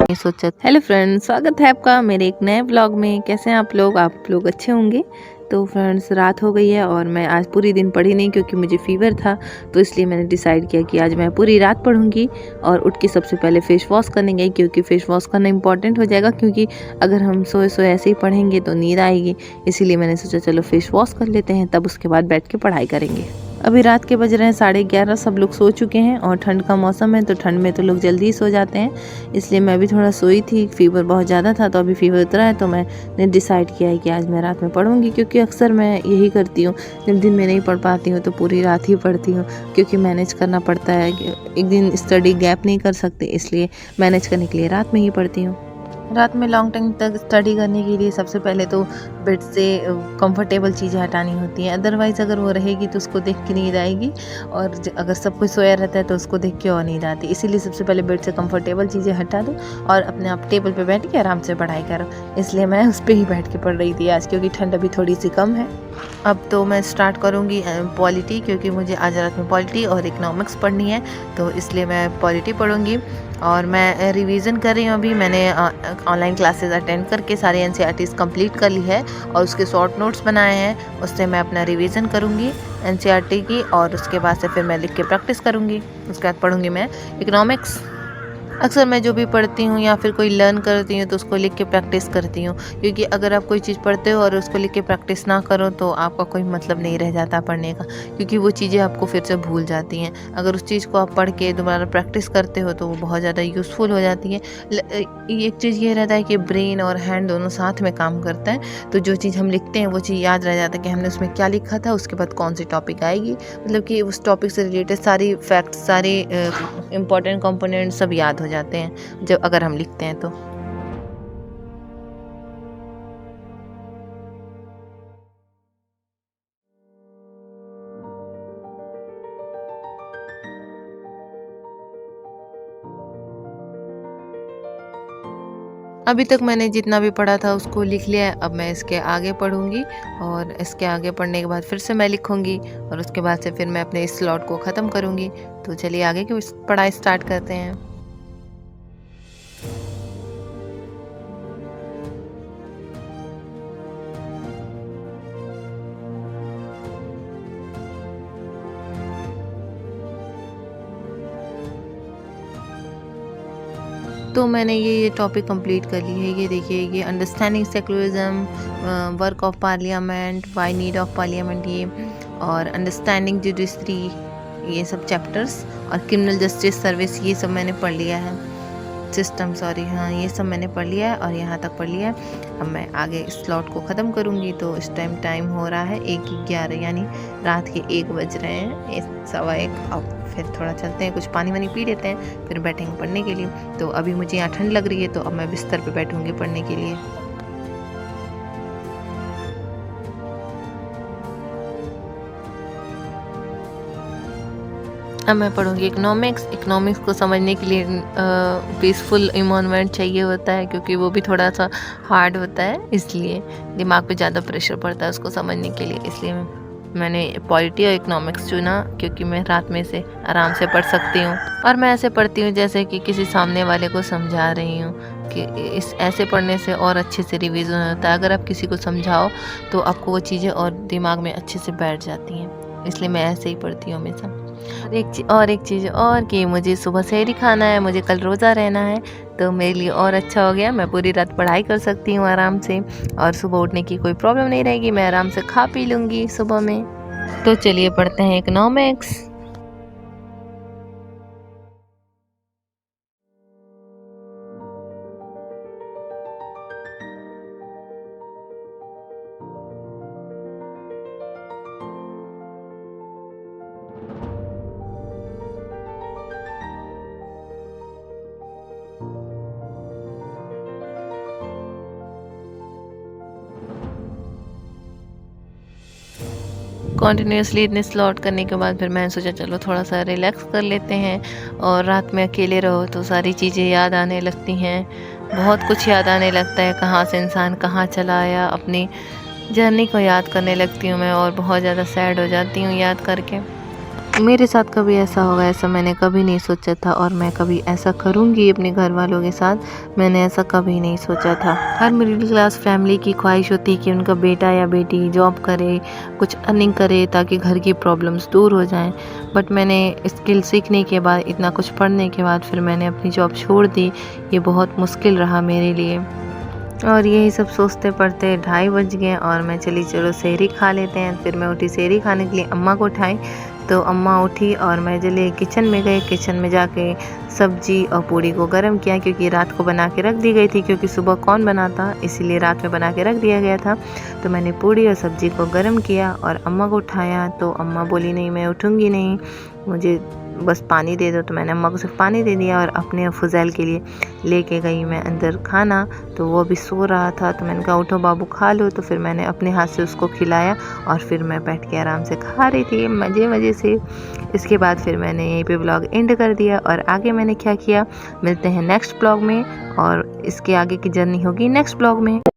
सोचा। Hello friends, स्वागत है आपका मेरे एक नए ब्लॉग में। कैसे हैं आप लोग अच्छे होंगे। तो फ्रेंड्स, रात हो गई है और मैं आज पूरी दिन पढ़ी नहीं क्योंकि मुझे फीवर था। तो इसलिए मैंने डिसाइड किया कि आज मैं पूरी रात पढ़ूंगी। और उठ के सबसे पहले फेस वॉश करने गई क्योंकि फेस वॉश करना इंपॉर्टेंट हो जाएगा, क्योंकि अगर हम सोए सोए ऐसे ही पढ़ेंगे तो नींद आएगी। इसीलिए मैंने सोचा चलो फेस वॉश कर लेते हैं, तब उसके बाद बैठ के पढ़ाई करेंगे। अभी रात के बज रहे हैं 11:30। सब लोग सो चुके हैं और ठंड का मौसम है तो ठंड में तो लोग जल्दी ही सो जाते हैं। इसलिए मैं भी थोड़ा सोई थी, फीवर बहुत ज़्यादा था तो अभी फीवर उतरा है। तो मैंने डिसाइड किया है कि आज मैं रात में पढ़ूंगी, क्योंकि अक्सर मैं यही करती हूँ। जब दिन में नहीं पढ़ पाती हूँ तो पूरी रात ही पढ़ती हूँ, क्योंकि मैनेज करना पड़ता है। एक दिन स्टडी गैप नहीं कर सकते, इसलिए मैनेज करने के लिए रात में ही पढ़ती हूँ। रात में लॉन्ग टाइम तक स्टडी करने के लिए सबसे पहले तो बेड से कंफर्टेबल चीज़ें हटानी होती हैं। अदरवाइज़ अगर वो रहेगी तो उसको देख के नींद आएगी, और अगर सब कोई सोया रहता है तो उसको देख के और नींद आती। इसीलिए सबसे पहले बेड से कंफर्टेबल चीज़ें हटा दो और अपने आप टेबल पे बैठ के आराम से पढ़ाई करो। इसलिए मैं उस पर ही बैठ के पढ़ रही थी आज, क्योंकि ठंड अभी थोड़ी सी कम है। अब तो मैं स्टार्ट करूँगी पॉलिटी, क्योंकि मुझे आज रात में पॉलिटी और इकोनॉमिक्स पढ़नी है। तो इसलिए मैं पॉलिटी पढ़ूँगी और मैं रिवीजन कर रही हूँ। अभी मैंने ऑनलाइन क्लासेस अटेंड करके सारी एनसीईआरटीज़ कंप्लीट कर ली है और उसके शॉर्ट नोट्स बनाए हैं। उससे मैं अपना रिवीजन करूँगी एनसीईआरटी की, और उसके बाद से फिर मैं लिख के प्रैक्टिस करूँगी। उसके बाद पढ़ूँगी मैं इकोनॉमिक्स। अक्सर मैं जो भी पढ़ती हूँ या फिर कोई लर्न करती हूँ तो उसको लिख के प्रैक्टिस करती हूँ, क्योंकि अगर आप कोई चीज़ पढ़ते हो और उसको लिख के प्रैक्टिस ना करो तो आपका कोई मतलब नहीं रह जाता पढ़ने का, क्योंकि वो चीज़ें आपको फिर से भूल जाती हैं। अगर उस चीज़ को आप पढ़ के दोबारा प्रैक्टिस करते हो तो वो बहुत ज़्यादा यूज़फुल हो जाती है। एक चीज़ ये रहता है कि ब्रेन और हैंड दोनों साथ में काम करता है, तो जो चीज़ हम लिखते हैं वो चीज़ याद रह जाता है कि हमने उसमें क्या लिखा था, उसके बाद कौन सी टॉपिक आएगी। मतलब कि उस टॉपिक से रिलेटेड सारी फैक्ट्स, सारे इंपॉर्टेंट कंपोनेंट सब याद हो जाते हैं जब अगर हम लिखते हैं तो। अभी तक मैंने जितना भी पढ़ा था उसको लिख लिया है। अब मैं इसके आगे पढ़ूंगी और इसके आगे पढ़ने के बाद फिर से मैं लिखूंगी और उसके बाद से फिर मैं अपने इस स्लॉट को ख़त्म करूंगी। तो चलिए आगे की पढ़ाई स्टार्ट करते हैं। तो मैंने ये टॉपिक कंप्लीट कर ली है। ये देखिए, ये understanding secularism, work of parliament, why need of parliament, ये और अंडरस्टैंडिंग जुडिशरी, ये सब चैप्टर्स, और क्रिमिनल जस्टिस सर्विस, ये सब मैंने पढ़ लिया है। सिस्टम, सॉरी, हाँ, ये सब मैंने पढ़ लिया है और यहाँ तक पढ़ लिया है। अब मैं आगे इस स्लॉट को ख़त्म करूँगी। तो इस टाइम हो रहा है 1:11, यानी रात के 1 बज रहे हैं, 1:15। अब फिर थोड़ा चलते हैं, कुछ पानी वानी पी लेते हैं, फिर बैठेंगे पढ़ने के लिए। तो अभी मुझे यहाँ ठंड लग रही है तो अब मैं बिस्तर पे बैठूँगी पढ़ने के लिए। अब मैं पढ़ूँगी इकोनॉमिक्स को समझने के लिए पीसफुल इन्वायरमेंट चाहिए होता है, क्योंकि वो भी थोड़ा सा हार्ड होता है, इसलिए दिमाग पे ज़्यादा प्रेशर पड़ता है उसको समझने के लिए। इसलिए मैंने पॉलिटी और इकोनॉमिक्स चुना, क्योंकि मैं रात में से आराम से पढ़ सकती हूँ। और मैं ऐसे पढ़ती हूँ जैसे कि किसी सामने वाले को समझा रही हूँ, कि इस ऐसे पढ़ने से और अच्छे से रिवीजन होता है। अगर आप किसी को समझाओ तो आपको वो चीज़ें और दिमाग में अच्छे से बैठ जाती हैं, इसलिए मैं ऐसे ही पढ़ती हूँ हमेशा। एक चीज़ और कि मुझे सुबह सहरी खाना है, मुझे कल रोज़ा रहना है, तो मेरे लिए और अच्छा हो गया। मैं पूरी रात पढ़ाई कर सकती हूँ आराम से, और सुबह उठने की कोई प्रॉब्लम नहीं रहेगी। मैं आराम से खा पी लूँगी सुबह में। तो चलिए पढ़ते हैं इकोनॉमिक्स। कॉन्टिन्यूसली इतने स्लॉट करने के बाद फिर मैंने सोचा चलो थोड़ा सा रिलैक्स कर लेते हैं। और रात में अकेले रहो तो सारी चीज़ें याद आने लगती हैं, बहुत कुछ याद आने लगता है, कहाँ से इंसान कहाँ चला आया। अपनी जर्नी को याद करने लगती हूँ मैं और बहुत ज़्यादा सैड हो जाती हूँ याद करके। मेरे साथ कभी ऐसा होगा ऐसा मैंने कभी नहीं सोचा था, और मैं कभी ऐसा करूँगी अपने घर वालों के साथ, मैंने ऐसा कभी नहीं सोचा था। हर मिडिल क्लास फैमिली की ख्वाहिश होती है कि उनका बेटा या बेटी जॉब करे, कुछ अर्निंग करे ताकि घर की प्रॉब्लम्स दूर हो जाएं। बट मैंने स्किल सीखने के बाद, इतना कुछ पढ़ने के बाद फिर मैंने अपनी जॉब छोड़ दी। ये बहुत मुश्किल रहा मेरे लिए। और यही सब सोचते पढ़ते 2:30 बज गए और मैं चली चलो सहरी खा लेते हैं। फिर मैं उठी सहरी खाने के लिए, अम्मा को उठाई तो अम्मा उठी और मैं चले किचन में गए। किचन में जाके सब्जी और पूड़ी को गर्म किया, क्योंकि रात को बना के रख दी गई थी, क्योंकि सुबह कौन बनाता, इसीलिए रात में बना के रख दिया गया था। तो मैंने पूड़ी और सब्जी को गर्म किया और अम्मा को उठाया। तो अम्मा बोली नहीं मैं उठूँगी नहीं, मुझे बस पानी दे दो। तो मैंने अम्मा को सिर्फ पानी दे दिया और अपने फुज़ैल के लिए लेके गई मैं अंदर खाना। तो वो अभी सो रहा था, तो मैंने कहा उठो बाबू खा लो। तो फिर मैंने अपने हाथ से उसको खिलाया और फिर मैं बैठ के आराम से खा रही थी मज़े मज़े से। इसके बाद फिर मैंने यहीं पे व्लॉग एंड कर दिया, और आगे मैंने क्या किया मिलते हैं नेक्स्ट व्लॉग में, और इसके आगे की जर्नी होगी नेक्स्ट व्लॉग में।